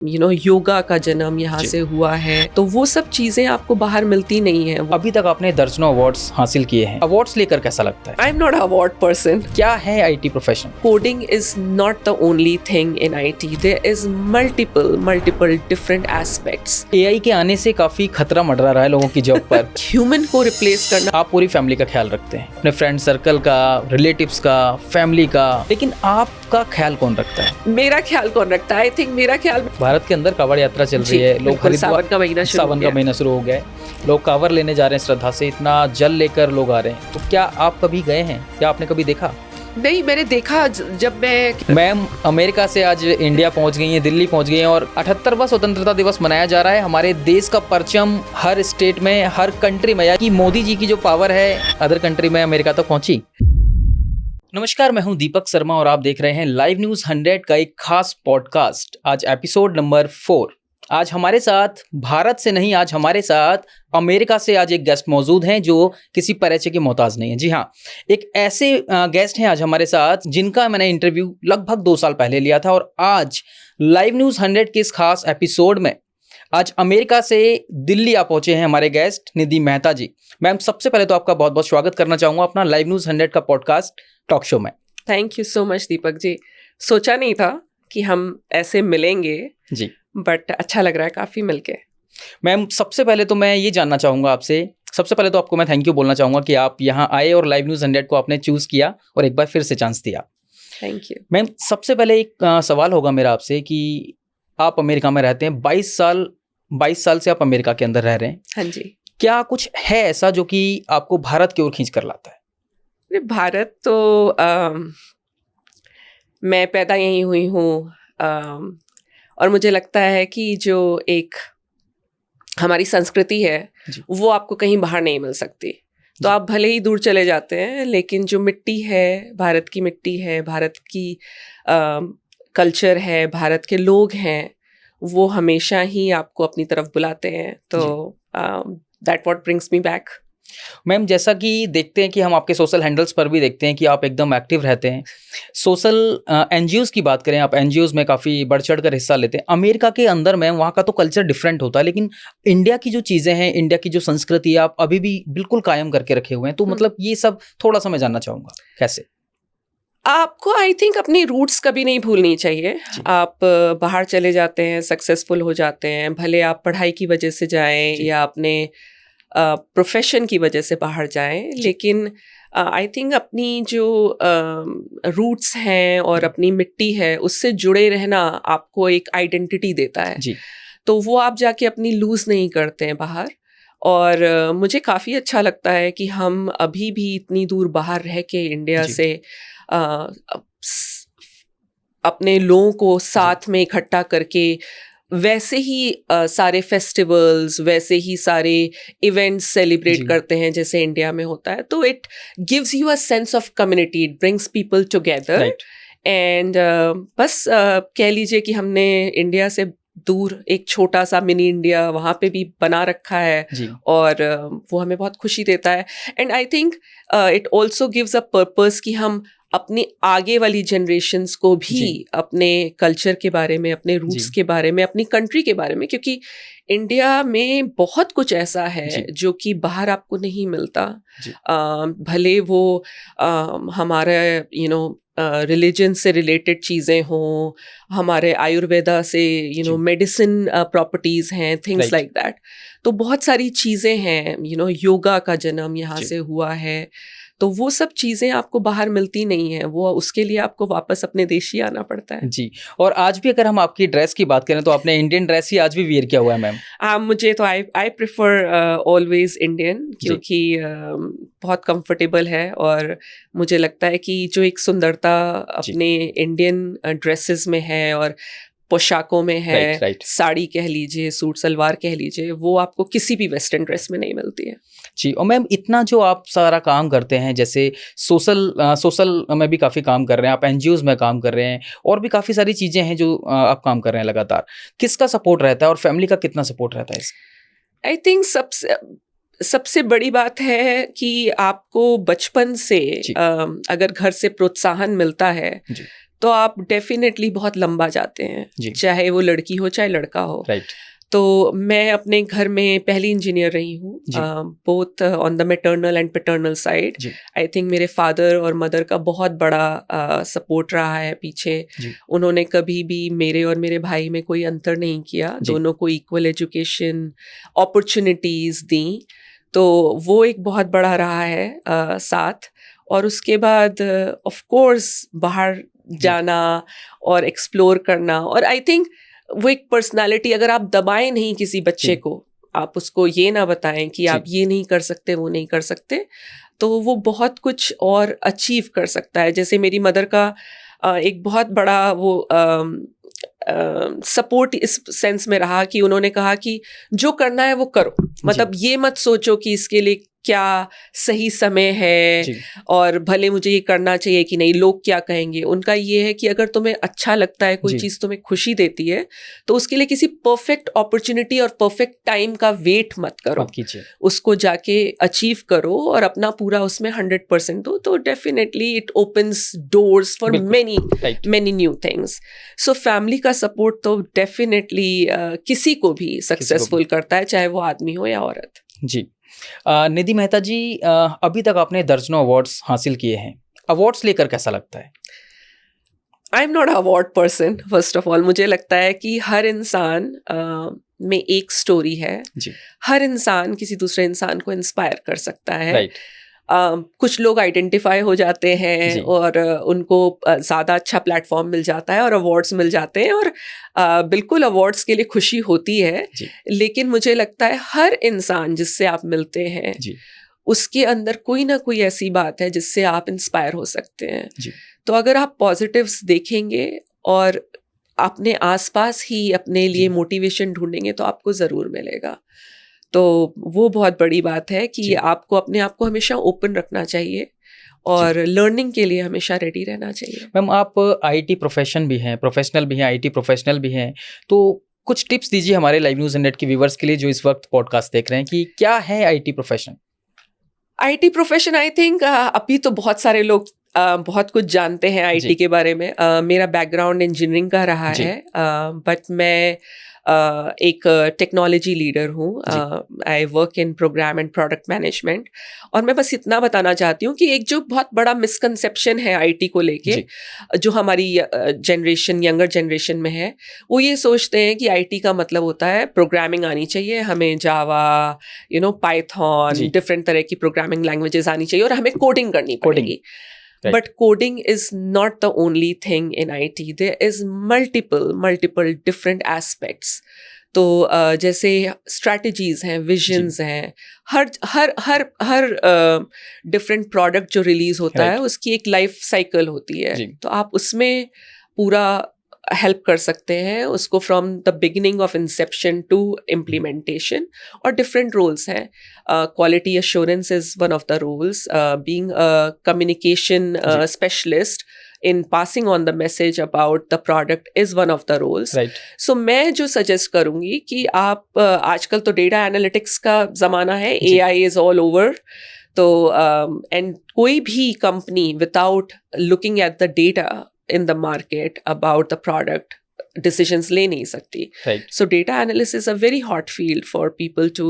योगा का जन्म यहाँ से हुआ है, तो वो सब चीजें आपको बाहर मिलती नहीं है। अभी तक आपने दर्जनों अवार्ड्स हासिल किए हैं, अवार्ड्स लेकर कैसा लगता है? I am not award person. क्या है IT profession? Coding is not the only thing in IT, there is multiple different aspects. AI के आने से काफी खतरा मंडरा रहा है लोगों की जॉब पर। ह्यूमन को रिप्लेस करना। आप पूरी फैमिली का ख्याल रखते हैं, अपने फ्रेंड सर्कल का, रिलेटिव्स का, फैमिली का, लेकिन आपका ख्याल कौन रखता है? मेरा ख्याल कौन रखता है? आई थिंक मेरा ख्याल, भारत के अंदर कांवड़ यात्रा चल रही है, लोग सावन का महीना शुरू हो गया है, लोग कांवड़ लेने जा रहे हैं श्रद्धा से, इतना जल लेकर लोग आ रहे हैं। तो क्या आप कभी गए हैं? क्या आपने कभी देखा? नहीं, मैंने देखा जब मैम अमेरिका से आज इंडिया पहुंच गई हैं, दिल्ली पहुंच गई हैं और 78वां स्वतंत्रता दिवस मनाया जा रहा है। हमारे देश का परचम हर स्टेट में, हर कंट्री में, कि मोदी जी की जो पावर है अदर कंट्री में अमेरिका तक पहुंची। नमस्कार, मैं हूं दीपक शर्मा और आप देख रहे हैं लाइव न्यूज़ 100 का एक खास पॉडकास्ट। आज एपिसोड नंबर 4। आज हमारे साथ भारत से नहीं, आज हमारे साथ अमेरिका से आज एक गेस्ट मौजूद हैं जो किसी परिचय के मोहताज नहीं है। जी हाँ, एक ऐसे गेस्ट हैं आज हमारे साथ जिनका मैंने इंटरव्यू लगभग 2 साल पहले लिया था और आज लाइव न्यूज़ 100 के इस खास एपिसोड में आज अमेरिका से दिल्ली आ पहुंचे हैं हमारे गेस्ट निधि मेहता जी। मैम, सबसे पहले तो आपका बहुत बहुत स्वागत करना चाहूँगा अपना लाइव न्यूज़ 100 का पॉडकास्ट टॉक शो में। Thank you so much Deepak ji. सोचा नहीं था कि हम ऐसे मिलेंगे जी, बट अच्छा लग रहा है काफ़ी मिलके। मैम, सबसे पहले तो मैं ये जानना चाहूँगा आपसे, सबसे पहले तो आपको मैं थैंक यू बोलना चाहूँगा कि आप यहाँ आए और लाइव न्यूज़ 100 को आपने चूज़ किया और एक बार फिर से चांस दिया। Thank you. मैम, सबसे पहले एक सवाल होगा मेरा आपसे कि आप अमेरिका में रहते हैं, 22 साल से आप अमेरिका के अंदर रह रहे हैं। हाँ जी। क्या कुछ है ऐसा जो कि आपको भारत की ओर खींच कर लाता है? भारत तो मैं पैदा यहीं हुई हूँ और मुझे लगता है कि जो एक हमारी संस्कृति है वो आपको कहीं बाहर नहीं मिल सकती। तो आप भले ही दूर चले जाते हैं, लेकिन जो मिट्टी है, भारत की मिट्टी है, भारत की कल्चर है, भारत के लोग हैं, वो हमेशा ही आपको अपनी तरफ बुलाते हैं। तो that what brings me back. Ma'am, जैसा कि देखते हैं कि हम आपके सोशल हैंडल्स पर भी देखते हैं कि आप एकदम एक्टिव रहते हैं। सोशल एनजीओज़ की बात करें, आप एनजीओज़ में काफ़ी बढ़ चढ़ कर हिस्सा लेते हैं। अमेरिका के अंदर में वहाँ का तो कल्चर डिफरेंट होता है, लेकिन इंडिया की जो चीज़ें हैं, इंडिया की जो संस्कृति है, आप अभी भी बिल्कुल कायम करके रखे हुए हैं। तो मतलब ये सब थोड़ा सा मैं जानना चाहूँगा, कैसे? आपको आई थिंक अपनी रूट्स कभी नहीं भूलनी चाहिए। आप बाहर चले जाते हैं, सक्सेसफुल हो जाते हैं, भले आप पढ़ाई की वजह से जाएं या अपने प्रोफेशन की वजह से बाहर जाएं, लेकिन आई थिंक अपनी जो रूट्स हैं और अपनी मिट्टी है उससे जुड़े रहना आपको एक आइडेंटिटी देता है जी। तो वो आप जाके अपनी लूज़ नहीं करते हैं बाहर। और मुझे काफ़ी अच्छा लगता है कि हम अभी भी इतनी दूर बाहर रह के इंडिया से अपने लोगों को साथ में इकट्ठा करके वैसे ही सारे फेस्टिवल्स, वैसे ही सारे इवेंट्स सेलिब्रेट करते हैं जैसे इंडिया में होता है। तो it gives you a sense of community, it brings people together. And बस कह लीजिए कि हमने इंडिया से दूर एक छोटा सा मिनी इंडिया वहाँ पे भी बना रखा है और वो हमें बहुत खुशी देता है। And I think it also gives a purpose कि हम अपनी आगे वाली जनरेशन्स को भी अपने कल्चर के बारे में, अपने रूट्स के बारे में, अपनी कंट्री के बारे में, क्योंकि इंडिया में बहुत कुछ ऐसा है जो कि बाहर आपको नहीं मिलता। भले वो हमारे रिलीजन से रिलेटेड चीज़ें हों, हमारे आयुर्वेदा से मेडिसिन प्रॉपर्टीज़ हैं, थिंग्स लाइक दैट। तो बहुत सारी चीज़ें हैं, योगा का जन्म यहाँ से हुआ है। तो वो सब चीज़ें आपको बाहर मिलती नहीं है, वो उसके लिए आपको वापस अपने देश ही आना पड़ता है। जी। और आज भी अगर हम आपकी ड्रेस की बात करें तो आपने इंडियन ड्रेस ही आज भी वियर किया हुआ है मैम। मुझे तो आई प्रेफर ऑलवेज इंडियन, क्योंकि बहुत कंफर्टेबल है और मुझे लगता है कि जो एक सुंदरता अपने इंडियन ड्रेसेस में है और पोशाकों में है, साड़ी कह लीजिए, सूट सलवार कह लीजिए, वो आपको किसी भी वेस्टर्न ड्रेस में नहीं मिलती है। जी। और मैम, इतना जो आप सारा काम करते हैं, जैसे सोशल में भी काफ़ी काम कर रहे हैं, आप एनजीओज़ में काम कर रहे हैं और भी काफ़ी सारी चीज़ें हैं जो आप काम कर रहे हैं लगातार। किसका सपोर्ट रहता है और फैमिली का कितना सपोर्ट रहता है? आई थिंक सबसे बड़ी बात है कि आपको बचपन से अगर घर से प्रोत्साहन मिलता है तो आप डेफिनेटली बहुत लंबा जाते हैं, चाहे वो लड़की हो चाहे लड़का हो। राइट। तो मैं अपने घर में पहली इंजीनियर रही हूँ, both on the maternal and paternal side. I think मेरे फादर और मदर का बहुत बड़ा सपोर्ट रहा है पीछे। उन्होंने कभी भी मेरे और मेरे भाई में कोई अंतर नहीं किया, दोनों को इक्वल एजुकेशन अपॉर्चुनिटीज़ दी। तो वो एक बहुत बड़ा रहा है साथ। और उसके बाद ऑफ कोर्स बाहर जाना और एक्सप्लोर करना। और आई थिंक वो एक पर्सनालिटी, अगर आप दबाएं नहीं किसी बच्चे को, आप उसको ये ना बताएं कि आप ये नहीं कर सकते वो नहीं कर सकते, तो वो बहुत कुछ और अचीव कर सकता है। जैसे मेरी मदर का एक बहुत बड़ा वो सपोर्ट इस सेंस में रहा कि उन्होंने कहा कि जो करना है वो करो, मतलब ये मत सोचो कि इसके लिए क्या सही समय है और भले मुझे ये करना चाहिए कि नहीं, लोग क्या कहेंगे। उनका ये है कि अगर तुम्हें अच्छा लगता है, कोई चीज़ तुम्हें खुशी देती है, तो उसके लिए किसी परफेक्ट अपॉर्चुनिटी और परफेक्ट टाइम का वेट मत करो, उसको जाके अचीव करो और अपना पूरा उसमें 100% दो। तो definitely it opens doors for many new things. So family का सपोर्ट तो डेफिनेटली किसी को भी सक्सेसफुल करता है, चाहे वो आदमी हो या औरत। जी। निधि मेहता जी, अभी तक आपने दर्जनों अवार्ड्स हासिल किए हैं, अवार्ड्स लेकर कैसा लगता है? I am not a award person, first of all. मुझे लगता है कि हर इंसान में एक स्टोरी है, हर इंसान किसी दूसरे इंसान को इंस्पायर कर सकता है। कुछ लोग आइडेंटिफाई हो जाते हैं और उनको ज़्यादा अच्छा प्लेटफॉर्म मिल जाता है और अवार्ड्स मिल जाते हैं, और बिल्कुल अवार्ड्स के लिए खुशी होती है। लेकिन मुझे लगता है हर इंसान जिससे आप मिलते हैं उसके अंदर कोई ना कोई ऐसी बात है जिससे आप इंस्पायर हो सकते हैं। तो अगर आप पॉजिटिव्स देखेंगे और अपने आसपास ही अपने लिए मोटिवेशन ढूंढेंगे तो आपको ज़रूर मिलेगा। तो वो बहुत बड़ी बात है कि आपको अपने आप को हमेशा ओपन रखना चाहिए और लर्निंग के लिए हमेशा रेडी रहना चाहिए। मैम, आप आईटी प्रोफेशन भी हैं, प्रोफेशनल भी हैं, आईटी प्रोफेशनल भी हैं, तो कुछ टिप्स दीजिए हमारे लाइव न्यूज़ नेट के व्यूवर्स के लिए जो इस वक्त पॉडकास्ट देख रहे हैं कि क्या है IT profession? IT profession I think अभी तो बहुत सारे लोग बहुत कुछ जानते हैं आईटी के बारे में। मेरा बैकग्राउंड इंजीनियरिंग का रहा है, बट मैं एक टेक्नोलॉजी लीडर हूँ। I work in program and product management. और मैं बस इतना बताना चाहती हूँ कि एक जो बहुत बड़ा मिसकंसेप्शन है आईटी को लेके, जो हमारी जनरेशन, यंगर जनरेशन में है, वो ये सोचते हैं कि आईटी का मतलब होता है प्रोग्रामिंग आनी चाहिए, हमें जावा, पाइथन, डिफरेंट तरह की प्रोग्रामिंग लैंग्वेजेस आनी चाहिए और हमें कोडिंग करनी पड़ेगी। But coding is not the only thing in IT. There is multiple different aspects. तो जैसे strategies हैं, visions हैं, हर different product जो release होता है उसकी एक life cycle होती है। तो आप उसमें पूरा हेल्प कर सकते हैं उसको from the beginning of inception to implementation. और डिफरेंट रोल्स हैं। Quality assurance is one of the roles, being a communication specialist in passing on the message about the product is one of the roles. So मैं जो suggest करूँगी कि आप आजकल तो data analytics का ज़माना है, AI is all over. तो and कोई भी company without looking at the data in the market about the product decisions ले नहीं सकती. So data analysis is a very hot field for people to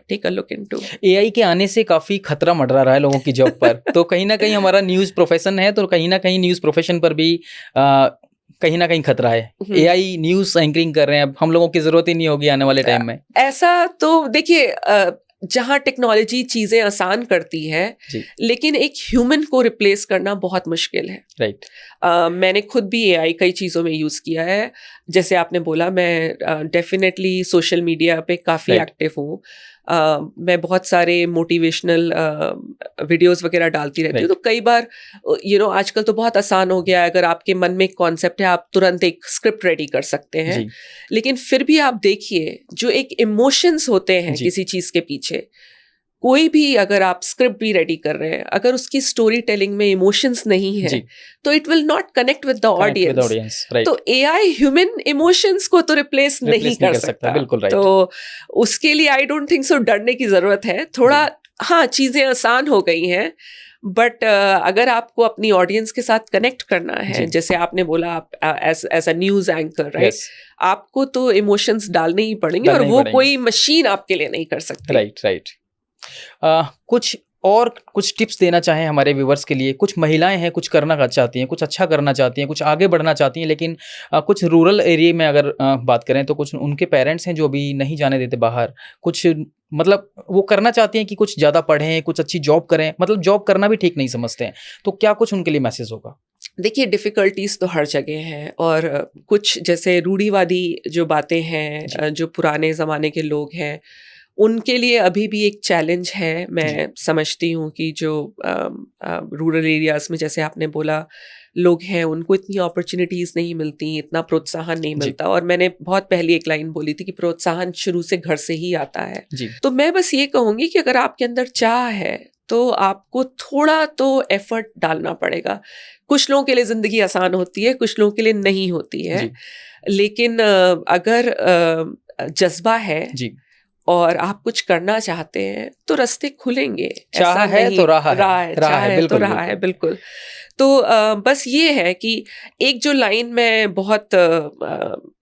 take a look into. AI के आने से काफ़ी खतरा मंडरा रहा है लोगों की जॉब पर। तो कहीं ना कहीं हमारा न्यूज़ प्रोफेशन है, तो कहीं ना कहीं न्यूज़ प्रोफेशन पर भी कहीं ना कहीं खतरा है। AI न्यूज़ एंकरिंग कर रहे हैं, अब हम लोगों की ज़रूरत ही नहीं होगी आने वाले टाइम में। ऐसा तो देखिए, जहाँ टेक्नोलॉजी चीज़ें आसान करती है, लेकिन एक ह्यूमन को रिप्लेस करना बहुत मुश्किल है। मैंने खुद भी AI कई चीज़ों में यूज़ किया है। जैसे आपने बोला, मैं डेफिनेटली सोशल मीडिया पे काफ़ी एक्टिव हूँ। मैं बहुत सारे मोटिवेशनल वीडियोस वगैरह डालती रहती हूँ। तो कई बार आजकल तो बहुत आसान हो गया है, अगर आपके मन में एक कॉन्सेप्ट है आप तुरंत एक स्क्रिप्ट रेडी कर सकते हैं। लेकिन फिर भी आप देखिए, जो एक इमोशंस होते हैं किसी चीज़ के पीछे, कोई भी अगर आप स्क्रिप्ट भी रेडी कर रहे हैं, अगर उसकी स्टोरी टेलिंग में इमोशंस नहीं है तो it will not connect with the audience. तो AI ह्यूमन इमोशंस को तो रिप्लेस नहीं कर सकता। तो उसके लिए आई डोंट थिंक सो डरने की जरूरत है। थोड़ा हाँ, चीजें आसान हो गई हैं, बट अगर आपको अपनी ऑडियंस के साथ कनेक्ट करना है, जी। जैसे आपने बोला आप as a news anchor, right, yes, आपको तो इमोशंस डालने ही पड़ेंगे, और डालने ही वो पड़ेंगे। कोई मशीन आपके लिए नहीं कर सकती। Right, right. कुछ और कुछ टिप्स देना चाहें हमारे व्यूवर्स के लिए? कुछ महिलाएं हैं, कुछ करना चाहती हैं, कुछ अच्छा करना चाहती हैं, कुछ आगे बढ़ना चाहती हैं, लेकिन कुछ रूरल एरिया में अगर बात करें तो कुछ उनके पेरेंट्स हैं जो अभी नहीं जाने देते बाहर। कुछ मतलब वो करना चाहती हैं कि कुछ ज़्यादा पढ़ें, कुछ अच्छी जॉब करें, मतलब जॉब करना भी ठीक नहीं समझते हैं। तो क्या कुछ उनके लिए मैसेज होगा? देखिए, डिफ़िकल्टीज़ तो हर जगह हैं, और कुछ जैसे रूढ़िवादी जो बातें हैं, जी। जो पुराने ज़माने के लोग हैं, उनके लिए अभी भी एक चैलेंज है। जी। मैं समझती हूँ कि जो रूरल एरियाज़ में, जैसे आपने बोला, लोग हैं, उनको इतनी अपॉर्च्युनिटीज़ नहीं मिलती, इतना प्रोत्साहन नहीं जी। मिलता, और मैंने बहुत पहले एक लाइन बोली थी कि प्रोत्साहन शुरू से घर से ही आता है। जी। तो मैं बस ये कहूँगी कि अगर आपके अंदर चाह है, तो आपको थोड़ा तो एफर्ट डालना पड़ेगा। कुछ लोगों के लिए ज़िंदगी आसान होती है, कुछ लोगों के लिए नहीं होती है। जी। लेकिन अगर जज़्बा है जी। और आप कुछ करना चाहते हैं, तो रास्ते खुलेंगे। चाह ऐसा है नहीं, तो राह है। राह है, राह चाह है, है तो बिल्कुल, राह है, बिल्कुल। बिल्कुल। तो बस ये है कि एक जो लाइन मैं बहुत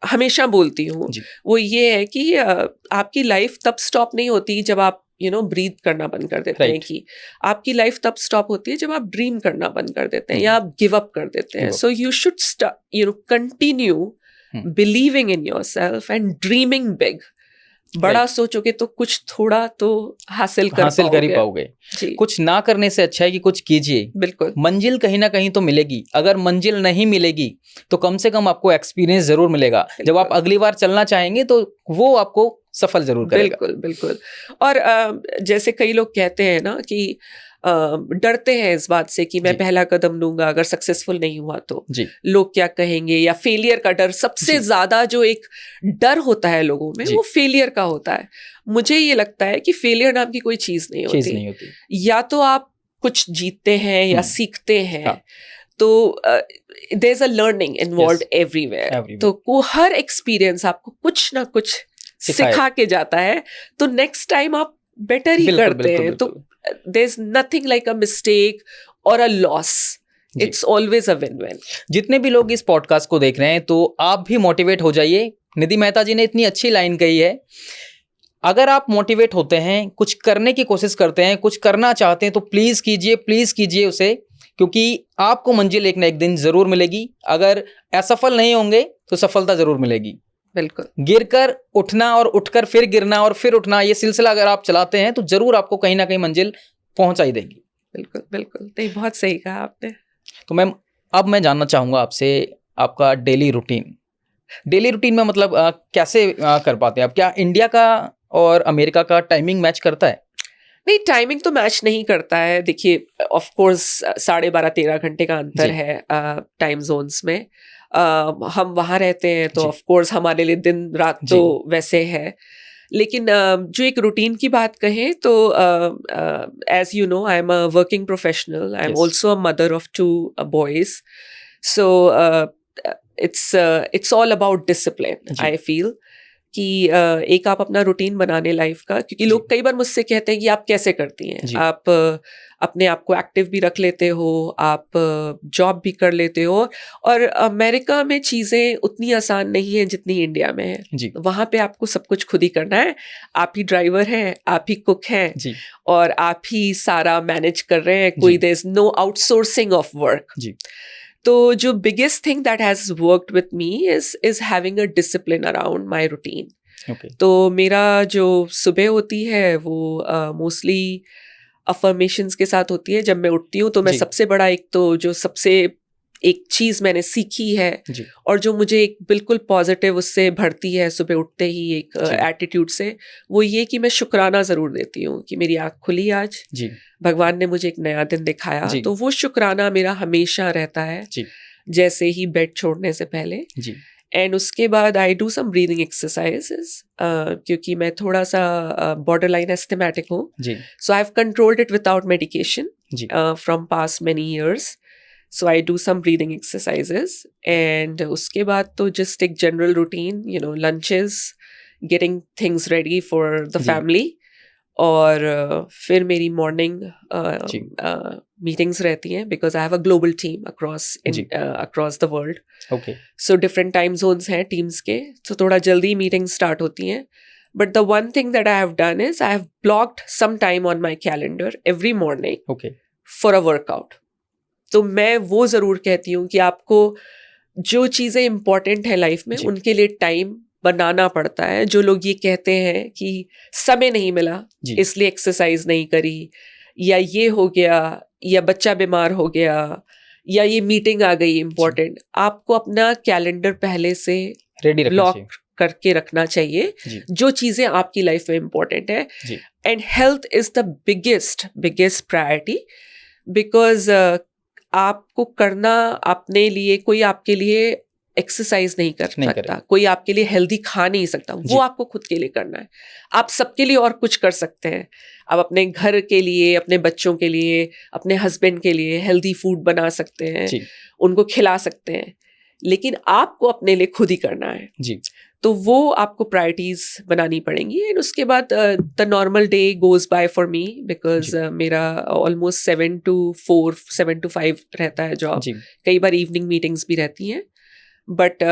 हमेशा बोलती हूँ, जी। वो ये है कि आपकी लाइफ तब स्टॉप नहीं होती जब आप ब्रीथ करना बंद कर देते हैं, राइट। कि आपकी लाइफ तब स्टॉप होती है जब आप ड्रीम करना बंद कर देते हैं, हुँ। या आप गिव अप कर देते हैं। Give up. So you should continue hmm. Believing in yourself and dreaming big. बड़ा राइट। सोचोगे तो कुछ थोड़ा तो हासिल कर हासिल कर ही पाओगे। पाओगे। जी, कुछ ना करने से अच्छा है कि कुछ कीजिए। बिल्कुल, मंजिल कहीं न कहीं तो मिलेगी। अगर मंजिल नहीं मिलेगी, तो कम से कम आपको एक्सपीरियंस ज़रूर मिलेगा। जब आप बिल्कुल, अगली बार चलना चाहेंगे, तो वो आपको सफल ज़रूर करेगा। बिल्कुल, बिल्कुल। और जैसे कई लोग कहते हैं ना कि डरते हैं इस बात से कि मैं जी। पहला कदम लूँगा, अगर सक्सेसफुल नहीं हुआ तो जी। लोग क्या कहेंगे, या फेलियर का डर। सबसे जी। ज़्यादा जो एक डर होता है लोगों में, जी। वो फेलियर का होता है। मुझे ये लगता है कि फेलियर नाम की कोई चीज़ नहीं चीज़ होती। नहीं होती। या तो आप कुछ जीतते हैं या हुँ। सीखते हैं, हाँ। तो there is a learning involved yes, everywhere. Everywhere. तो हर एक्सपीरियंस आपको कुछ ना कुछ सिखाए। सिखा के जाता है, तो नेक्स्ट टाइम आप बेटर ही बिल्कुल, करते बिल्कुल, हैं। तो बिल्कुल। There is nothing like a mistake और अ लॉस। जी। It's always a win win. जितने भी लोग इस पॉडकास्ट को देख रहे हैं, तो आप भी मोटिवेट हो जाइए। निधि मेहता जी ने इतनी अच्छी लाइन कही है, अगर आप मोटिवेट होते हैं, कुछ करने की कोशिश करते हैं, कुछ करना चाहते हैं, तो प्लीज़ कीजिए उसे, क्योंकि आपको मंजिल एक ना एक दिन ज़रूर मिलेगी। अगर असफल नहीं होंगे, तो सफलता ज़रूर मिलेगी। बिल्कुल, गिरकर उठना और उठकर फिर गिरना और फिर उठना, ये सिलसिला अगर आप चलाते हैं, तो ज़रूर आपको कहीं न कहीं मंजिल पहुँचा ही देगी। बिल्कुल, बिल्कुल। नहीं, बहुत सही कहा आपने। तो मैम, अब मैं जानना चाहूँगा आपसे आपका डेली रूटीन। डेली रूटीन में मतलब कैसे कर पाते हैं आप? क्या इंडिया का और अमेरिका का टाइमिंग मैच करता है? नहीं, टाइमिंग तो मैच नहीं करता है। देखिए, ऑफ कोर्स 12.5-13 घंटे का अंतर जी। है टाइम ज़ोन्स में। हम वहाँ रहते हैं, तो जी। ऑफ कोर्स हमारे लिए दिन-रात जी। तो वैसे है। लेकिन जो एक रूटीन की बात कहें, तो as you know, I am a working professional. I am yes. Also a mother of 2 boys. So it's all about discipline, जी। I feel. कि एक आप अपना रूटीन बना लें लाइफ का, क्योंकि जी। लोग कई बार मुझसे कहते हैं कि आप कैसे करती हैं? जी। आप अपने आप को एक्टिव भी रख लेते हो, आप जॉब भी कर लेते हो, और अमेरिका में चीज़ें उतनी आसान नहीं हैं जितनी इंडिया में है। जी। वहाँ पे आपको सब कुछ खुद ही करना है। आप ही ड्राइवर हैं, आप ही कुक हैं, जी। और आप ही सारा मैनेज कर रहे हैं। कोई जी। There is no outsourcing of work. जी। तो जो biggest thing that has worked with me is having a discipline around my routine. Okay. तो मेरा जो सुबह होती है, वो मोस्टली अफर्मेशंस के साथ होती है। जब मैं उठती हूँ, तो मैं जी। सबसे बड़ा, एक तो जो सबसे एक चीज़ मैंने सीखी है, जी। और जो मुझे एक बिल्कुल पॉजिटिव उससे भरती है सुबह उठते ही एक जी। एटीट्यूड से, वो ये कि मैं शुक्राना ज़रूर देती हूँ कि मेरी आँख खुली आज, जी। भगवान ने मुझे एक नया दिन दिखाया। जी। तो वो शुक्राना मेरा हमेशा रहता है, जी। जैसे ही बेड छोड़ने से पहले। जी। एंड उसके बाद I do some breathing exercises, क्योंकि मैं थोड़ा सा बॉर्डर लाइन एस्थमेटिक हूँ। जी। So I have controlled it without medication जी। From past many years. So I do some breathing exercises, and उसके बाद तो जस्ट एक general routine, lunches, getting things ready for the जी। फैमिली, और फिर मेरी मॉर्निंग जी। मीटिंग्स रहती हैं because I have a global team जी। Across the world. Okay. So different time zones हैं टीम्स के, तो थोड़ा जल्दी मीटिंग स्टार्ट होती हैं. But the one thing that I have done is I have blocked some time on my calendar every morning okay. For a workout. तो मैं वो ज़रूर कहती हूँ कि आपको जो चीज़ें इंपॉर्टेंट है लाइफ में जी। उनके लिए टाइम बनाना पड़ता है. जो लोग ये कहते हैं कि समय नहीं मिला जी। इसलिए एक्सरसाइज नहीं करी, या ये हो गया, या बच्चा बीमार हो गया, या ये मीटिंग आ गई इम्पोर्टेंट, आपको अपना कैलेंडर पहले से रेडी रखना चाहिए. ब्लॉक करके रखना चाहिए जी. जो चीज़ें आपकी लाइफ में इम्पोर्टेंट है. जी. And health is the biggest priority, because आपको करना अपने लिए, कोई आपके लिए एक्सरसाइज नहीं कर सकता, कोई आपके लिए हेल्दी खा नहीं सकता, वो आपको खुद के लिए करना है. आप सबके लिए और कुछ कर सकते हैं. आप अपने घर के लिए, अपने बच्चों के लिए, अपने हस्बैंड के लिए हेल्दी फूड बना सकते हैं, उनको खिला सकते हैं, लेकिन आपको अपने लिए खुद ही करना है. जी. तो वो आपको प्रायोरिटीज बनानी पड़ेंगी. एंड उसके बाद the normal day goes by for me, because मेरा ऑलमोस्ट 7 to 4, 7 to 5 रहता है जॉब. कई बार इवनिंग मीटिंग्स भी रहती हैं, बट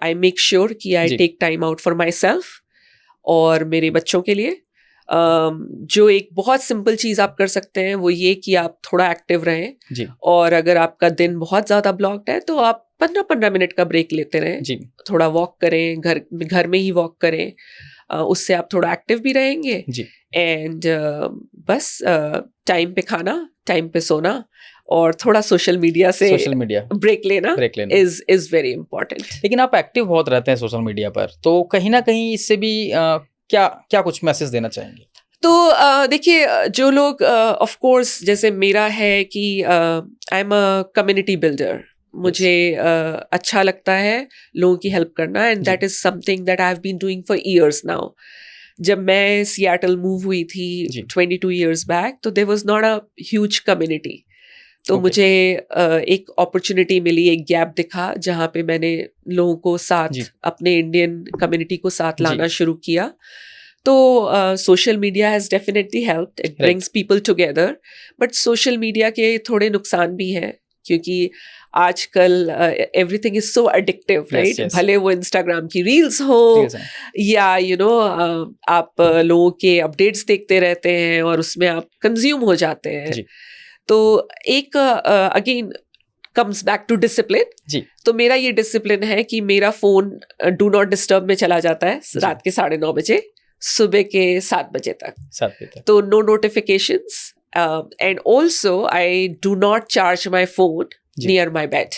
आई मेक श्योर कि I take time out for myself और मेरे बच्चों के लिए. जो एक बहुत सिंपल चीज़ आप कर सकते हैं वो ये कि आप थोड़ा एक्टिव रहें. जी. और अगर आपका दिन बहुत ज़्यादा ब्लॉक्ड है तो आप 15-15 मिनट का ब्रेक लेते रहें. जी. थोड़ा वॉक करें, घर में ही वॉक करें. उससे आप थोड़ा एक्टिव भी रहेंगे. जी. एंड बस टाइम पे खाना, टाइम पे सोना, और थोड़ा सोशल मीडिया ब्रेक लेना इज वेरी इंपॉर्टेंट. लेकिन आप एक्टिव बहुत रहते हैं सोशल मीडिया पर, तो कहीं ना कहीं इससे भी क्या कुछ मैसेज देना चाहेंगे? तो देखिए, जो लोग ऑफ कोर्स जैसे मेरा है कि I am a community builder. मुझे अच्छा लगता है लोगों की हेल्प करना, and that is something that I have been doing for years now. जब मैं सियाटल मूव हुई थी 22 years बैक, तो there was not a huge community. तो मुझे एक अपॉर्चुनिटी मिली, एक गैप दिखा जहाँ पे मैंने लोगों को साथ, अपने इंडियन कम्युनिटी को साथ लाना शुरू किया. तो social media has definitely helped. It brings people together. But social media के थोड़े नुकसान भी हैं, क्योंकि आजकल everything is so addictive, right? भले वो इंस्टाग्राम की रील्स हो या आप लोगों के अपडेट्स देखते रहते हैं और उसमें आप कंज्यूम हो जाते हैं. तो एक again comes back to discipline. तो मेरा ये डिसिप्लिन है कि मेरा फोन डू नॉट डिस्टर्ब में चला जाता है रात के 9:30 बजे, सुबह के 7 बजे तक. तो no notifications. And also I do not charge my phone near my bed.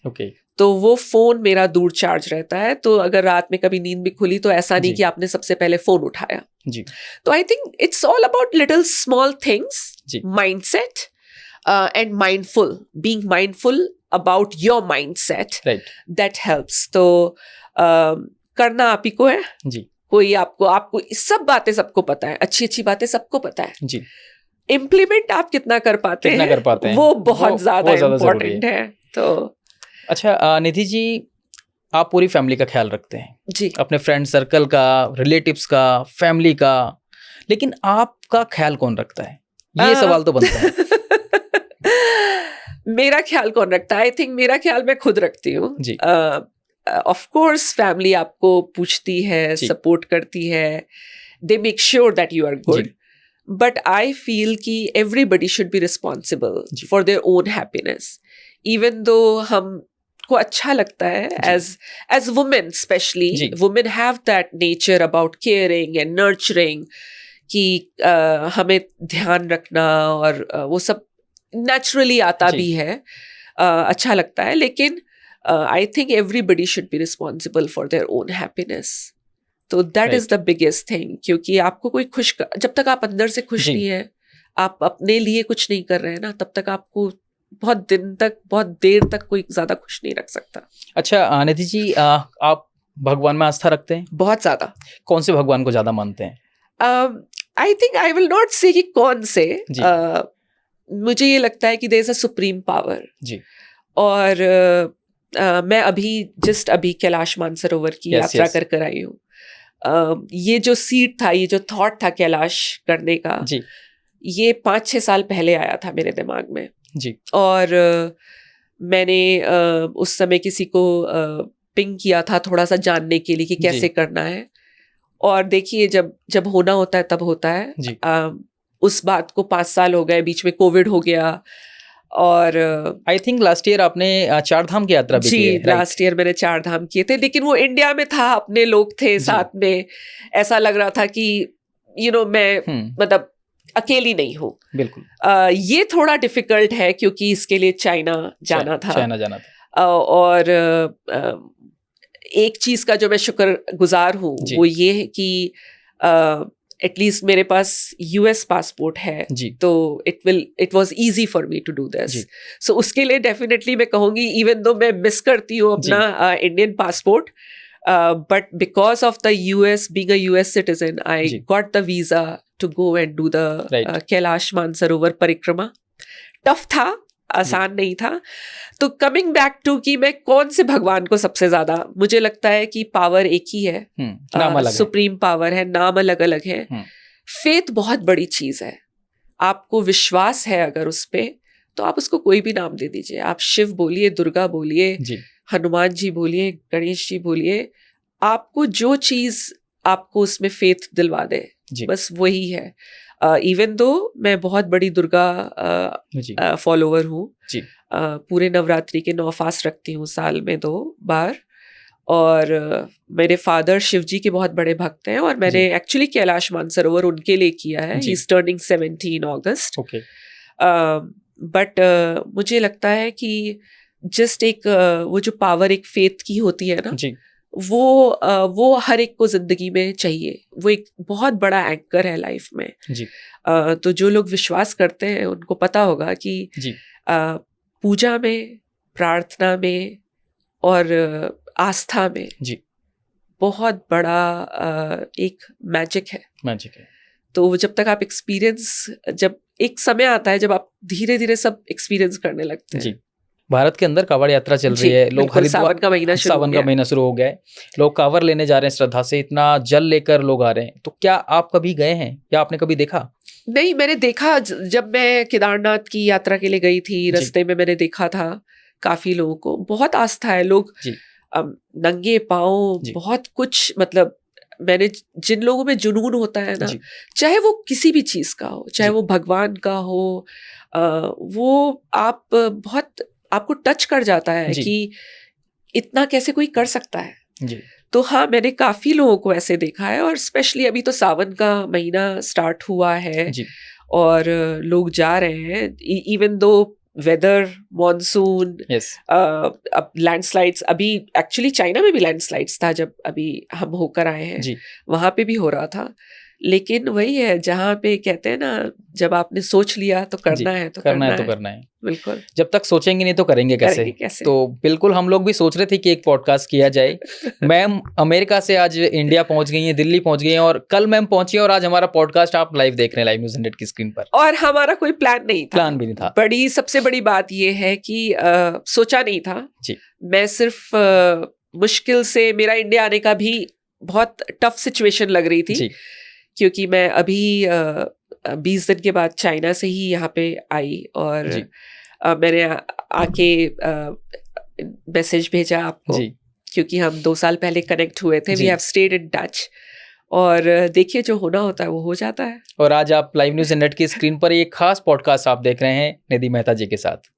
Okay. तो वो फोन मेरा दूर चार्ज रहता है. तो अगर रात में कभी नींद भी खुली तो ऐसा नहीं कि आपने सबसे पहले फोन उठाया. तो I think it's all about little small things, mindset and mindful, being mindful about your mindset, that helps. तो करना आप ही को है. कोई आपको सब बातें सबको पता है, अच्छी बातें सबको पता है. इम्प्लीमेंट आप कितना कर पाते हैं वो बहुत ज्यादा इम्पोर्टेंट है. तो अच्छा निधि जी, आप पूरी फैमिली का ख्याल रखते हैं जी, अपने फ्रेंड सर्कल का, रिलेटिव्स का, फैमिली का, लेकिन आपका ख्याल कौन रखता है? ये सवाल तो बनता है. मेरा ख्याल कौन रखता है? आई थिंक मेरा ख्याल मैं खुद रखती हूँ. ऑफ कोर्स फैमिली आपको पूछती है, सपोर्ट करती है, they make sure that you are good. But I feel कि everybody should be responsible for their own happiness. Even though हमको अच्छा लगता है as women especially, women have that nature about caring and nurturing, कि हमें ध्यान रखना और वो सब naturally आता भी है, अच्छा लगता है. लेकिन I think everybody should be responsible for their own happiness. तो that is the biggest thing. क्योंकि आपको कोई जब तक आप अंदर से खुश नहीं है, आप अपने लिए कुछ नहीं कर रहे हैं ना, तब तक आपको बहुत देर तक कोई ज्यादा खुश नहीं रख सकता. अच्छा निधि जी, आप भगवान में आस्था रखते हैं? बहुत ज्यादा. कौन से भगवान को ज्यादा मानते हैं? I think I will not say कि कौन से. मुझे ये लगता है कि there is a supreme power. और मैं अभी कैलाश मानसरोवर की यात्रा कर आई हूँ. ये जो सीड था, ये जो थॉट था कैलाश करने का जी ये 5-6 साल पहले आया था मेरे दिमाग में। जी और मैंने उस समय किसी को पिंग किया था थोड़ा सा जानने के लिए कि कैसे जी करना है। और देखिए जब होना होता है तब होता है। जी उस बात को 5 साल हो गए, बीच में कोविड हो गया। और आई थिंक लास्ट ईयर आपने 4 धाम की यात्रा भी जी की है, राइट? लास्ट ईयर मैंने 4 धाम किए थे, लेकिन वो इंडिया में था, अपने लोग थे जी। साथ में। ऐसा लग रहा था कि मैं मतलब अकेली नहीं हूँ। बिल्कुल। ये थोड़ा डिफिकल्ट है क्योंकि इसके लिए चाइना जाना था। चाइना जाना था। और एक चीज का जो मैं शुक्रगुजार हूँ जी। वो ये है कि एटलीस्ट मेरे पास यूएस पासपोर्ट है, जी तो it was easy for me to do this. जी सो उसके लिए डेफिनेटली मैं कहूँगी, इवन दो मैं मिस करती हूँ अपना Indian passport, but because of the US, being a US citizen, I ji. Got the visa to go and do the Right. Kailash Mansarovar परिक्रमा। टफ था, आसान नहीं था। तो कमिंग बैक टू कि मैं कौन से भगवान को सबसे ज्यादा, मुझे लगता है कि पावर एक ही है, नाम अलग है। सुप्रीम पावर है, नाम अलग अलग है। फेथ बहुत बड़ी चीज है। आपको विश्वास है अगर उस पे, तो आप उसको कोई भी नाम दे दीजिए। आप शिव बोलिए, दुर्गा बोलिए, जी हनुमान जी बोलिए, गणेश जी बोलिए, आपको जो चीज आपको उसमें फेथ दिलवा दे, जी बस वही है। इवन दो मैं बहुत बड़ी दुर्गा जी फॉलोवर हूँ। जी पूरे नवरात्रि के 9 फास्ट रखती हूँ साल में 2 बार। और मेरे फादर शिव जी के बहुत बड़े भक्त हैं, और मैंने एक्चुअली कैलाश मानसरोवर उनके लिए किया है। He is turning 17 August. Okay. But मुझे लगता है कि जस्ट एक वो जो पावर एक फेथ की होती है ना, जी वो हर एक को जिंदगी में चाहिए। वो एक बहुत बड़ा एंकर है लाइफ में। जी तो जो लोग विश्वास करते हैं उनको पता होगा कि जी पूजा में, प्रार्थना में और आस्था में जी बहुत बड़ा एक मैजिक है। मैजिक है। तो वो जब तक आप एक्सपीरियंस, जब एक समय आता है जब आप धीरे धीरे सब एक्सपीरियंस करने लगते हैं। जी भारत के अंदर कांवड़ यात्रा चल रही जी, है। लोग बिल्कुल, सावन का महीना शुरू हो सावन का गया। महीना शुरू हो गया है। लोग कांवर लेने जा रहे हैं श्रद्धा से, इतना जल लेकर लोग आ रहे हैं। तो क्या आप कभी गए हैं या आपने कभी देखा? नहीं, मैंने देखा जब मैं केदारनाथ की यात्रा के लिए गई थी, रास्ते में मैंने देखा था काफी लोगों को। बहुत आस्था है, लोग जी नंगे पाँव, जी बहुत कुछ, मतलब मैंने जिन लोगों में जुनून होता है ना, जी चाहे वो किसी भी चीज का हो, चाहे जी वो भगवान का हो, वो आप बहुत आपको टच कर जाता है जी कि इतना कैसे कोई कर सकता है। जी तो हाँ, मैंने काफी लोगों को ऐसे देखा है। और स्पेशली अभी तो सावन का महीना स्टार्ट हुआ है जी और लोग जा रहे हैं। Even though weather, monsoon, yes अब लैंडस्लाइड्स, अभी एक्चुअली चाइना में भी लैंडस्लाइड्स था जब अभी हम होकर आए हैं, जी वहां पे भी हो रहा था। लेकिन वही है, जहाँ पे कहते हैं ना, जब आपने सोच लिया तो जी करना है, तो करना है करना तो है। करना है। बिल्कुल, जब तक सोचेंगे नहीं तो करेंगे करेंगे कैसे? कैसे? तो बिल्कुल हम लोग भी सोच रहे थे कि एक पॉडकास्ट किया जाए। मैम अमेरिका से आज इंडिया पहुंच गई हैं, दिल्ली पहुंच गई हैं, और कल मैम पहुंची हैं, और आज हमारा पॉडकास्ट आप लाइव देख रहे हैं, लाइव न्यूज़ 100 की स्क्रीन पर। और हमारा कोई प्लान नहीं था, प्लान भी नहीं था। सबसे बड़ी बात ये है कि सोचा नहीं था जी मैं सिर्फ मुश्किल से, मेरा इंडिया आने का भी बहुत टफ सिचुएशन लग रही थी जी क्योंकि मैं अभी 20 दिन के बाद चाइना से ही यहाँ पे आई। और जी मैंने आके मैसेज भेजा आपको, जी क्योंकि हम 2 साल पहले कनेक्ट हुए थे। We ji have stayed in touch. और देखिए, जो होना होता है वो हो जाता है। और आज आप लाइव न्यूज़ 100 की स्क्रीन पर एक खास पॉडकास्ट आप देख रहे हैं निधि मेहता जी के साथ।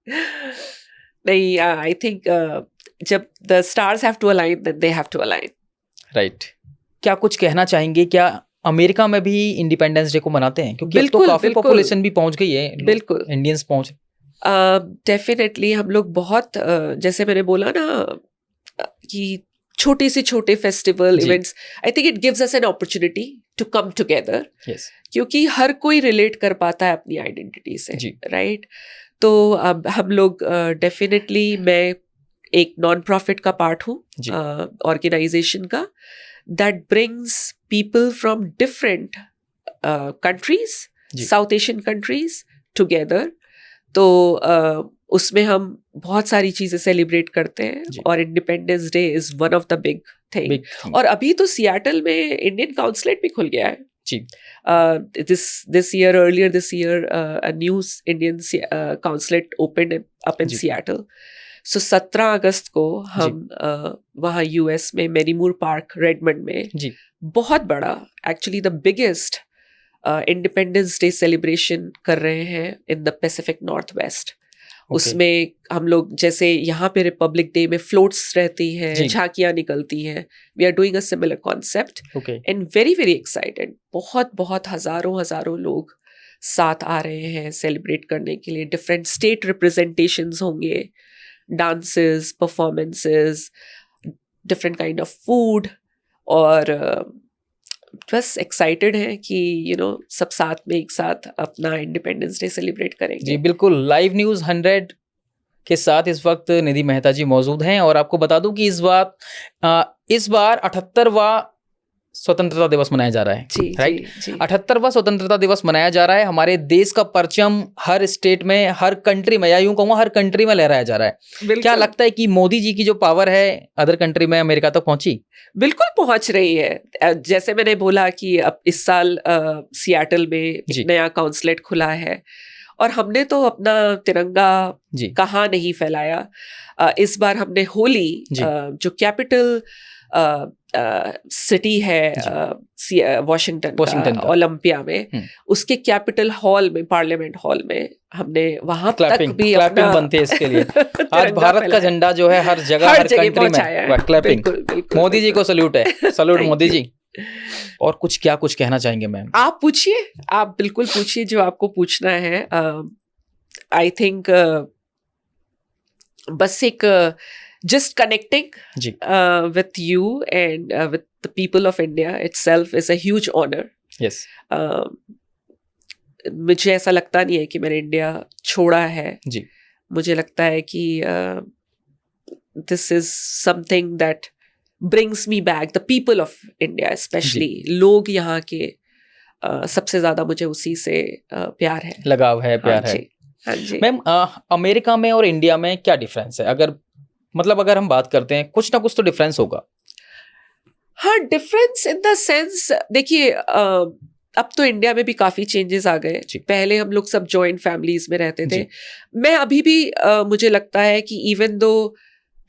नहीं, आई थिंक जब the stars have to align, then they have to align. Right. क्या कुछ कहना चाहेंगे? क्या अमेरिका में भी इंडिपेंडेंस डे को मनाते हैं? क्योंकि अब तो बिल्कुल, काफी बिल्कुल। पॉपुलेशन भी पहुंच गई है, बिल्कुल। इंडियंस पहुंच। डेफिनेटली हम लोग बहुत जैसे मैंने बोला ना कि छोटे से छोटे फेस्टिवल जी। Events, I think it gives us an opportunity to come together, yes क्योंकि हर कोई रिलेट कर पाता है अपनी आइडेंटिटी से, जी। राइट? तो अब हम लोग डेफिनेटली, मैं एक नॉन प्रॉफिट का पार्ट हूँ, जी। ऑर्गेनाइजेशन का, that brings people from different countries, जी। South Asian countries together. तो उसमें हम बहुत सारी चीजें सेलिब्रेट करते हैं जी। और independence day is one of the big thing. Big thing. और अभी तो सियाटल में इंडियन काउंसलेट भी खुल गया है। जी। this year, earlier this year, a new Indian consulate opened up in ji. Seattle. So 17 अगस्त को हम वहाँ यूएस में मेरीमूर पार्क रेडमंड में जी। बहुत बड़ा, actually the biggest independence day celebration कर रहे हैं in the Pacific north west. उसमें हम लोग जैसे यहाँ पे रिपब्लिक डे में फ्लोट्स रहती हैं, जी। झांकियाँ निकलती हैं, we are doing a similar concept and very very excited. बहुत बहुत हजारों लोग साथ आ रहे हैं सेलिब्रेट करने के लिए। डिफरेंट स्टेट रिप्रेजेंटेशंस होंगे, dances, performances, different kind of food, और बस एक्साइटेड है कि सब साथ में एक साथ अपना इंडिपेंडेंस डे सेलिब्रेट करेंगे। जी बिल्कुल। लाइव न्यूज़ 100 के साथ इस वक्त निधि मेहता जी मौजूद हैं और आपको बता दूं कि इस बार 78वां स्वतंत्रता दिवस मनाया जा रहा है। जी, राइट। जी। 78वां स्वतंत्रता दिवस मनाया जा रहा है। हमारे देश का परचम हर स्टेट में, हर कंट्री में, या यूं कहूँगा हर कंट्री में लहराया जा रहा है। क्या लगता है कि मोदी जी की जो पावर है अदर कंट्री में, अमेरिका तक पहुंची? बिल्कुल पहुंच रही है। जैसे मैंने बोला कि अब इस साल सियाटल में एक नया काउंसलेट खुला है और हमने तो अपना तिरंगा कहाँ नहीं फैलाया। इस बार हमने होली जो कैपिटल सिटी है वॉशिंगटन का ओलंपिया में, उसके कैपिटल हॉल में, पार्लियामेंट हॉल में, हमने वहां तक भी क्लैपिंग बनते हैं इसके लिए। आज भारत का झंडा जो है हर जगह, हर कंट्री में क्लैपिंग। मोदी जी को सैल्यूट है। सैल्यूट मोदी जी। और कुछ कहना चाहेंगे मैम? आप पूछिए, आप बिल्कुल पूछिए जो आपको पूछना है। आई थिंक बस एक just connecting with you and with the people of India itself is a huge honor. Yes. मुझे ऐसा लगता नहीं है कि मैंने इंडिया छोड़ा है जी। मुझे लगता है कि this is something that brings me back, the people of India especially, लोग यहाँ के सबसे ज्यादा मुझे उसी से प्यार है, लगाव है, प्यार है। हाँ जी। मैम, अमेरिका में और इंडिया में क्या डिफरेंस है? अगर हम बात करते हैं, कुछ ना कुछ तो डिफरेंस होगा। हाँ, डिफरेंस इन द सेंस, देखिए अब तो इंडिया में भी काफी चेंजेस आ गए। पहले हम लोग सब जॉइंट फैमिलीज में रहते थे। मैं अभी भी मुझे लगता है कि even though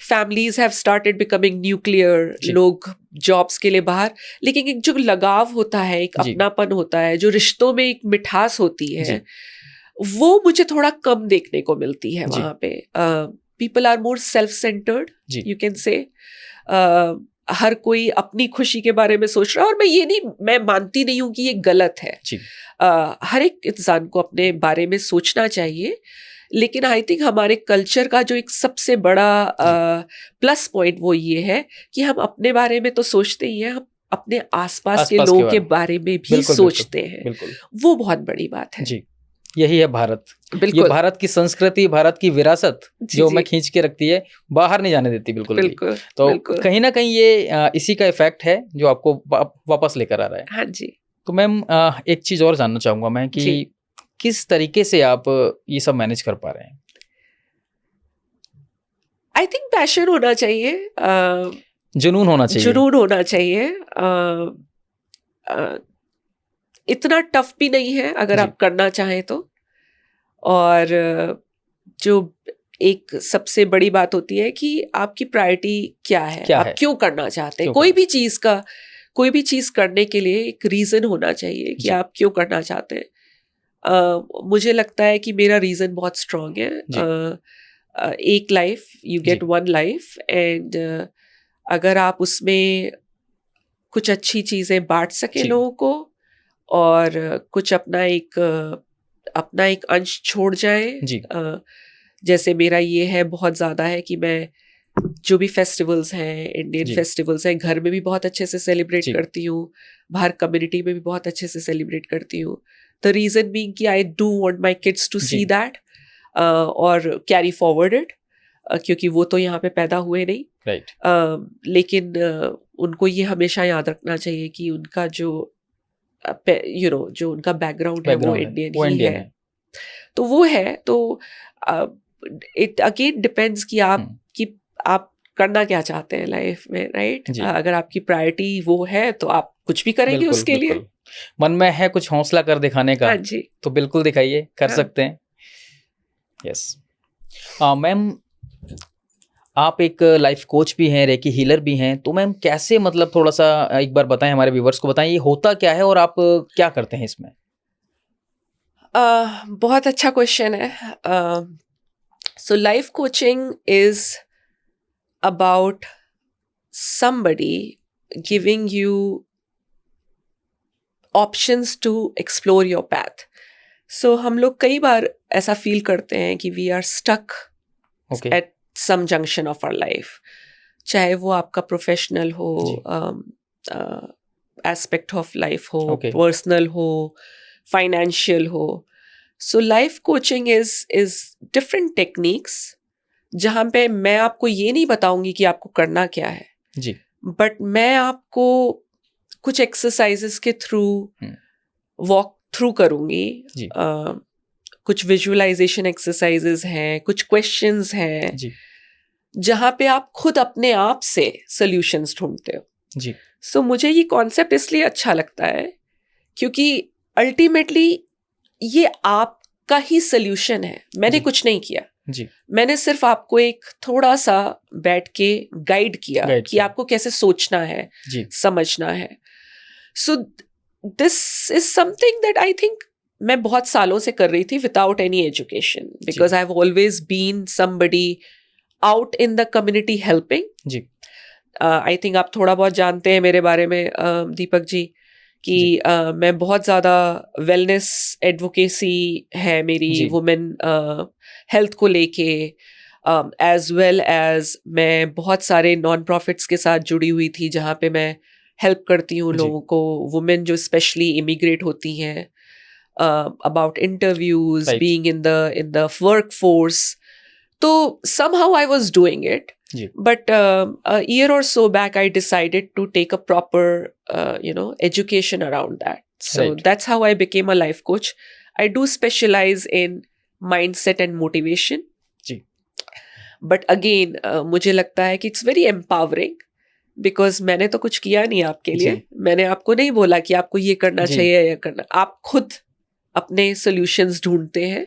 families have started becoming nuclear, लोग जॉब्स के लिए बाहर, लेकिन एक जो लगाव होता है, एक अपनापन होता है, जो रिश्तों में एक मिठास होती है, वो मुझे थोड़ा कम देखने को मिलती है वहां पे। People are more self-centered, you can say. हर कोई अपनी खुशी के बारे में सोच रहा है, और मैं मानती नहीं हूँ कि ये गलत है। हर एक इंसान को अपने बारे में सोचना चाहिए, लेकिन आई थिंक हमारे कल्चर का जो एक सबसे बड़ा प्लस पॉइंट वो ये है कि हम अपने बारे में तो सोचते ही हैं, हम अपने आसपास के लोगों के बारे में भी सोचते हैं। वो बहुत बड़ी बात है जी। यही है भारत। ये भारत की संस्कृति, भारत की विरासत जो मैं खींच के रखती है, बाहर नहीं जाने देती बिल्कुल भी। तो कहीं ना कहीं ये इसी का इफेक्ट है जो आपको वापस लेकर आ रहा है। हाँ जी। तो मैम, एक चीज और जानना चाहूंगा मैं कि किस तरीके से आप ये सब मैनेज कर पा रहे हैं? आई थिंक पैशन होना चाहिए, जुनून होना चाहिए। इतना टफ भी नहीं है अगर आप करना चाहें तो। और जो एक सबसे बड़ी बात होती है कि आपकी प्रायोरिटी क्या है, आप क्यों करना चाहते हैं। कोई भी चीज करने के लिए एक रीजन होना चाहिए कि आप क्यों करना चाहते हैं। मुझे लगता है कि मेरा रीजन बहुत स्ट्रांग है। एक life, you get one life, and अगर आप उसमें कुछ अच्छी चीजें बांट सके लोगों को, और कुछ अपना एक अंश छोड़ जाए। जैसे मेरा ये है बहुत ज़्यादा है कि मैं जो भी फेस्टिवल्स हैं, इंडियन फेस्टिवल्स हैं, घर में भी बहुत अच्छे से सेलिब्रेट करती हूँ, बाहर कम्युनिटी में भी बहुत अच्छे से सेलिब्रेट करती हूँ। द रीज़न बीइंग कि I do want my kids to see that और कैरी फॉरवर्ड इट, क्योंकि वो तो यहाँ पे पैदा हुए नहीं। लेकिन उनको ये हमेशा याद रखना चाहिए कि उनका जो जो उनका बैकग्राउंड है वो इंडियन ही है। तो वो है, तो इट अगेन डिपेंड्स कि आप करना क्या चाहते हैं लाइफ में, राइट? अगर आपकी प्रायोरिटी वो है तो आप कुछ भी करेंगे बिल्कुल, उसके लिए। मन में है कुछ हौसला कर दिखाने का, हाँ जी, तो बिल्कुल दिखाइए, कर हाँ। सकते हैं। यस मैम, आप एक लाइफ कोच भी हैं, रेकी हीलर भी हैं, तो मैम कैसे, मतलब थोड़ा सा एक बार बताएं, हमारे व्यूवर्स को बताएं ये होता क्या है और आप क्या करते हैं इसमें? बहुत अच्छा क्वेश्चन है। So life coaching is about somebody giving you options to explore your path. So हम लोग कई बार ऐसा फील करते हैं कि we are stuck at some junction of our life. चाहे वो आपका प्रोफेशनल हो, एस्पेक्ट ऑफ लाइफ हो, पर्सनल हो, फाइनेंशियल हो. So life coaching is different techniques जहाँ पे मैं आपको ये नहीं बताऊंगी कि आपको करना क्या है जी, बट मैं आपको कुछ एक्सरसाइजेस के थ्रू वॉक थ्रू करूंगी. कुछ विजुअलाइजेशन एक्सरसाइजेस हैं, कुछ क्वेश्चंस हैं जहाँ पे आप खुद अपने आप से सॉल्यूशंस ढूंढते हो जी. सो मुझे ये कॉन्सेप्ट इसलिए अच्छा लगता है क्योंकि अल्टीमेटली ये आपका ही सॉल्यूशन है. मैंने कुछ नहीं किया जी. मैंने सिर्फ आपको एक थोड़ा सा बैठ के गाइड किया कि आपको कैसे सोचना है, समझना है. So this is something that I think मैं बहुत सालों से कर रही थी without any education because I have always been somebody out in the community helping. I think आप थोड़ा बहुत जानते हैं मेरे बारे में दीपक जी कि मैं बहुत ज़्यादा वेलनेस एडवोकेसी है मेरी वुमेन हेल्थ को लेके, एज वेल एज मैं बहुत सारे नॉन प्रॉफिट्स के साथ जुड़ी हुई थी जहाँ पे मैं हेल्प करती हूँ लोगों को, वुमेन जो स्पेशली इमिग्रेट होती हैं, about interviews, being in the work force. तो somehow I was doing it. But a year or so back I decided to take a proper education around that. So that's how I became a life coach. I do specialize in mindset and motivation. But again मुझे लगता है कि it's very empowering because मैंने तो कुछ किया नहीं आपके लिए. मैंने आपको नहीं बोला कि आपको ये करना चाहिए या करना. आप खुद अपने solutions ढूंढते हैं.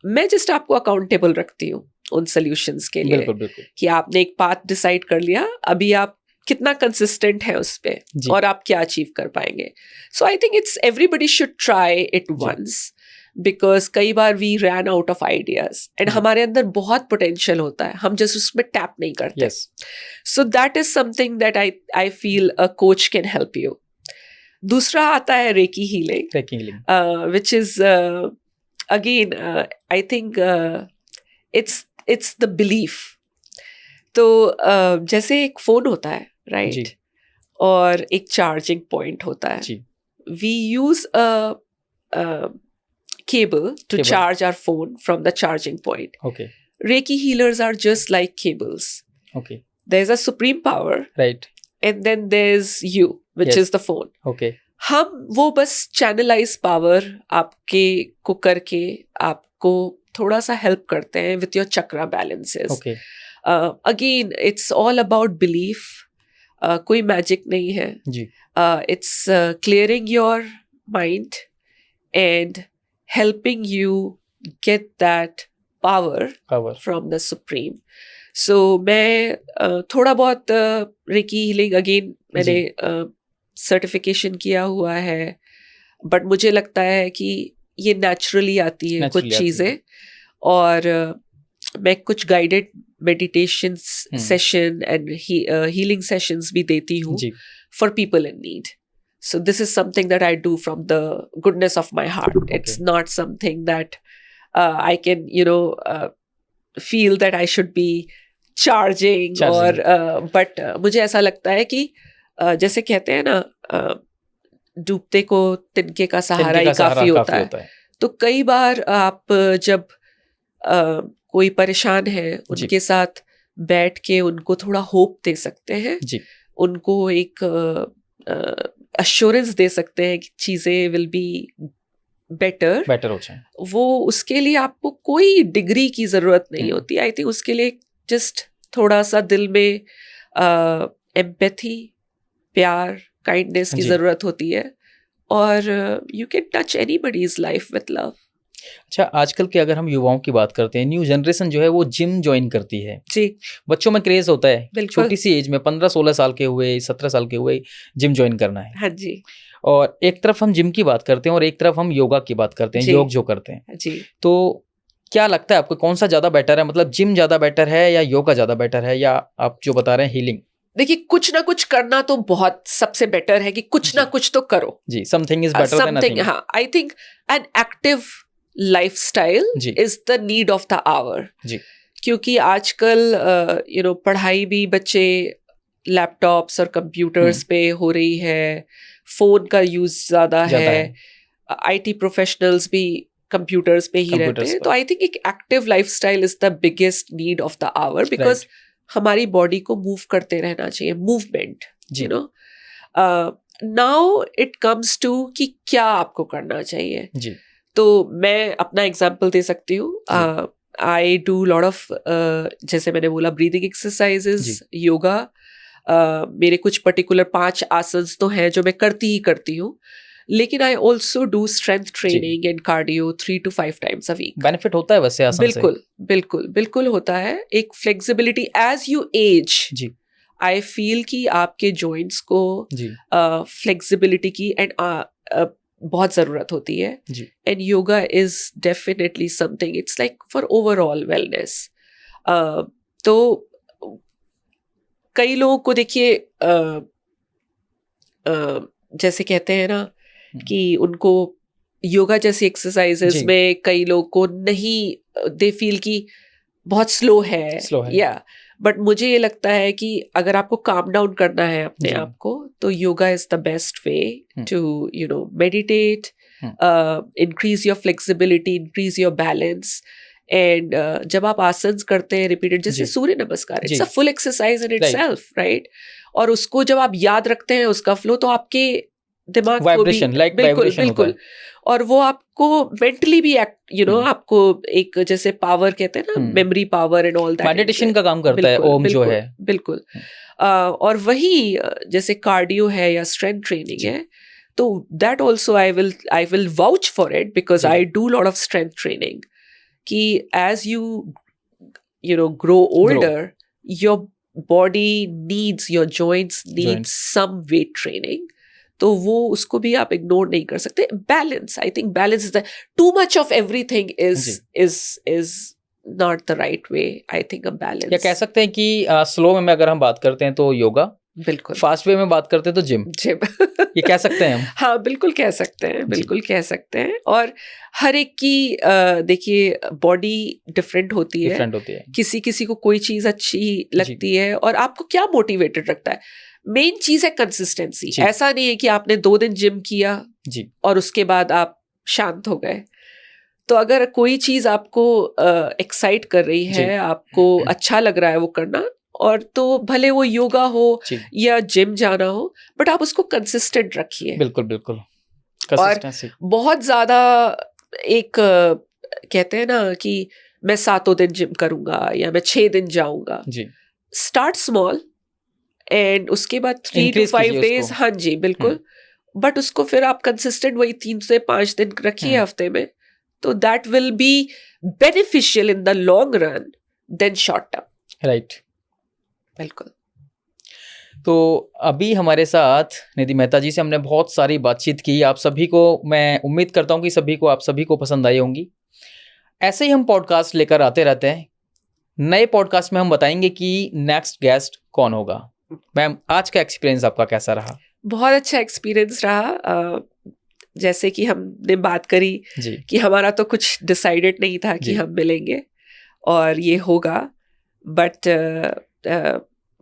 मैं just आपको accountable रखती हूँ उन सॉल्यूशंस के लिए. बिल्कुल. कि आपने एक पाथ डिसाइड कर लिया, अभी आप कितना कंसिस्टेंट है उस पे और आप क्या अचीव कर पाएंगे. So I think it's everybody should try it once because कई बार we ran out of ideas and हमारे अंदर बहुत पोटेंशियल होता है, हम जस्ट उसमें टैप नहीं करते. So that is something that I feel a coach can help you. दूसरा आता है recce healing which is again I think it's the belief. तो जैसे एक फोन होता है, राइट, और एक चार्जिंग पॉइंट होता है. we use a cable to charge our phone from the charging point. Reiki healers are just like cables. There's a supreme power, right, and then there's you, which is the phone. हम वो बस channelize power आपके को करके आपको थोड़ा सा help करते हैं with your chakra balances. Again it's all about belief. कोई मैजिक नहीं है. It's clearing your mind and helping you get that power from the supreme. So मैं थोड़ा बहुत रेकी हीलिंग, अगेन मैंने सर्टिफिकेशन किया हुआ है, बट मुझे लगता है कि ये नेचुरली आती है कुछ चीज़ें. और मैं कुछ guided meditation session and healing sessions भी देती हूँ for people in need. So this is something that I do from the goodness of my heart. It's not something that I can feel that I should be charging और but मुझे ऐसा लगता है कि जैसे कहते हैं ना, डूबते को तिनके का सहारा ही काफी होता है. तो कई बार आप जब कोई परेशान है उनके साथ बैठ के उनको थोड़ा होप दे सकते हैं, उनको एक अश्योरेंस दे सकते हैं कि चीज़ें विल बी बेटर हो जाए। वो उसके लिए आपको कोई डिग्री की ज़रूरत नहीं होती। आई थिंक उसके लिए जस्ट थोड़ा सा दिल में एम्पैथी, प्यार, काइंडनेस की जी। ज़रूरत होती है और you can touch anybody's life with love. अच्छा, आजकल के अगर हम युवाओं की बात करते हैं, न्यू जनरेशन जो है वो जिम ज्वाइन करती है। जी बच्चों में क्रेज होता है, बिल्कुल। छोटी सी एज में 15-16 साल के हुए, 17 साल के हुए, जिम ज्वाइन करना है। हाँ जी और एक तरफ हम जिम की बात करते हैं और एक तरफ हम योगा की बात करते हैं, जी। योग जो करते हैं। जी तो क्या लगता है आपको, कौन सा ज़्यादा बेटर है? मतलब जिम ज़्यादा बेटर है या योगा ज़्यादा बेटर है, या आप जो बता रहे हैं हीलिंग? देखिए, कुछ ना कुछ करना तो बहुत सबसे बेटर है कि कुछ ना जी। कुछ तो करो। जी, something is better than something, nothing. हाँ, I think an active lifestyle जी। Is the need of the hour. जी। क्योंकि आजकल पढ़ाई भी बच्चे लैपटॉप्स और कंप्यूटर्स पे हो रही है, फोन का यूज ज्यादा है, आईटी प्रोफेशनल्स भी कंप्यूटर्स पे ही रहते कंप्यूटर्स हैं। पर। तो आई थिंक एक active lifestyle is the biggest need of the hour, because हमारी बॉडी को मूव करते रहना चाहिए, मूवमेंट, जी। You know. Now it comes to कि क्या आपको करना चाहिए। जी। तो मैं अपना एग्जांपल दे सकती हूँ। आई डू लॉट ऑफ, जैसे मैंने बोला, ब्रीदिंग एक्सरसाइजेस, योगा। मेरे कुछ पर्टिकुलर 5 आसन्स तो हैं जो मैं करती ही करती हूँ, लेकिन I also do strength training and cardio 3 to 5 times a week। Benefit होता है वैसे आसन से? बिल्कुल बिल्कुल बिल्कुल होता है। एक फ्लेक्सिबिलिटी एज यू एज, जी। आई फील कि आपके जॉइंट्स को फ्लेक्सिबिलिटी की एंड बहुत ज़रूरत होती है। जी। And yoga is definitely something, it's like for overall wellness. तो कई लोगों को देखिए, जैसे कहते हैं ना कि उनको योगा जैसी एक्सरसाइजेस जी। में कई लोगों को नहीं, दे फील कि बहुत स्लो है, या बट मुझे ये लगता है कि अगर आपको काम डाउन करना है अपने आप को, तो yoga is the best way to meditate, increase your flexibility, increase your balance. And जब आप आसन्स करते हैं रिपीटेड, जैसे Surya Namaskar, it's a full exercise in itself, right? और उसको जब आप याद रखते हैं उसका फ्लो, तो आपके दिमाग को भी बिल्कुल बिल्कुल, और वो आपको मेंटली भी आपको एक, जैसे पावर कहते हैं ना, memory power and all that, meditation का काम करता है ओम जो है। बिल्कुल। और वही जैसे कार्डियो है या स्ट्रेंथ ट्रेनिंग है, तो that also I will vouch for it, because I do lot of strength training. कि as you grow older, your body needs, your joints need some weight training, तो वो उसको भी आप इग्नोर नहीं कर सकते। Balance, I think balance is the, too much of everything is not the right way. I think a balance, या कह सकते हैं कि स्लो में अगर हम बात करते हैं तो योगा, बिल्कुल, फास्ट वे में बात करते हैं तो जिम ये कह सकते हैं हम। हाँ बिल्कुल कह सकते हैं, बिल्कुल कह सकते हैं। और हर एक की देखिए बॉडी डिफरेंट होती है, किसी किसी को कोई चीज़ अच्छी लगती है, और आपको क्या मोटिवेटेड रखता है। मेन चीज़ है कंसिस्टेंसी। ऐसा नहीं है कि आपने 2 दिन जिम किया और उसके बाद आप शांत हो गए। तो अगर कोई चीज़ आपको एक्साइट कर रही है, आपको अच्छा लग रहा है वो करना, और तो भले वो योगा हो या जिम जाना हो, बट आप उसको कंसिस्टेंट रखिए। बिल्कुल बिल्कुल। और बहुत ज्यादा एक कहते हैं ना कि मैं 7 दिन जिम करूंगा या मैं 6 दिन जाऊंगा। स्टार्ट स्मॉल एंड उसके बाद 3 to 5 days, हाँ जी बिल्कुल, बट उसको फिर आप कंसिस्टेंट वही 3 से 5 दिन रखिए हफ्ते में, तो that will be beneficial in the long run then short term. Right, बिल्कुल। तो अभी हमारे साथ निधि मेहता जी से हमने बहुत सारी बातचीत की। आप सभी को, मैं उम्मीद करता हूँ कि आप सभी को पसंद आई होंगी। ऐसे ही हम पॉडकास्ट लेकर आते रहते हैं। नए पॉडकास्ट में हम बताएंगे कि नेक्स्ट गेस्ट कौन होगा। मैम, आज का एक्सपीरियंस आपका कैसा रहा? बहुत अच्छा एक्सपीरियंस रहा। जैसे कि हमने बात करी कि हमारा तो कुछ डिसाइडेड नहीं था कि हम मिलेंगे और ये होगा, बट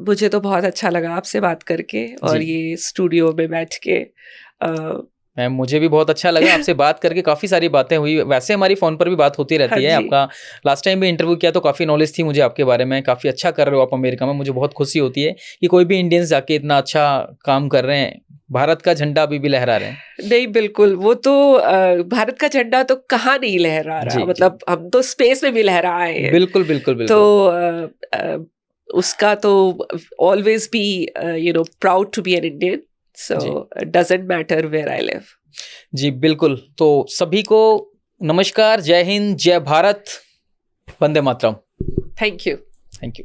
मुझे तो बहुत अच्छा लगा आपसे बात करके और ये स्टूडियो में बैठ के। मैम, मुझे भी बहुत अच्छा लगा आपसे बात करके। काफ़ी सारी बातें हुई, वैसे हमारी फ़ोन पर भी बात होती रहती है। आपका लास्ट टाइम भी इंटरव्यू किया तो काफ़ी नॉलेज थी मुझे आपके बारे में। काफ़ी अच्छा कर रहे हो आप अमेरिका में, मुझे बहुत खुशी होती है कि कोई भी इंडियंस जाके इतना अच्छा काम कर रहे हैं, भारत का झंडा अभी भी लहरा रहे हैं। नहीं, बिल्कुल, वो तो भारत का झंडा तो कहाँ नहीं लहरा जी, रहा, जी। मतलब हम तो स्पेस में भी लहरा आए हैं। बिल्कुल, बिल्कुल, बिल्कुल। तो उसका तो always be proud to be an Indian, जी। So doesn't matter where I live. जी, बिल्कुल। तो सभी को नमस्कार, जय हिंद, जय भारत, वंदे मातरम। Thank you. Thank you.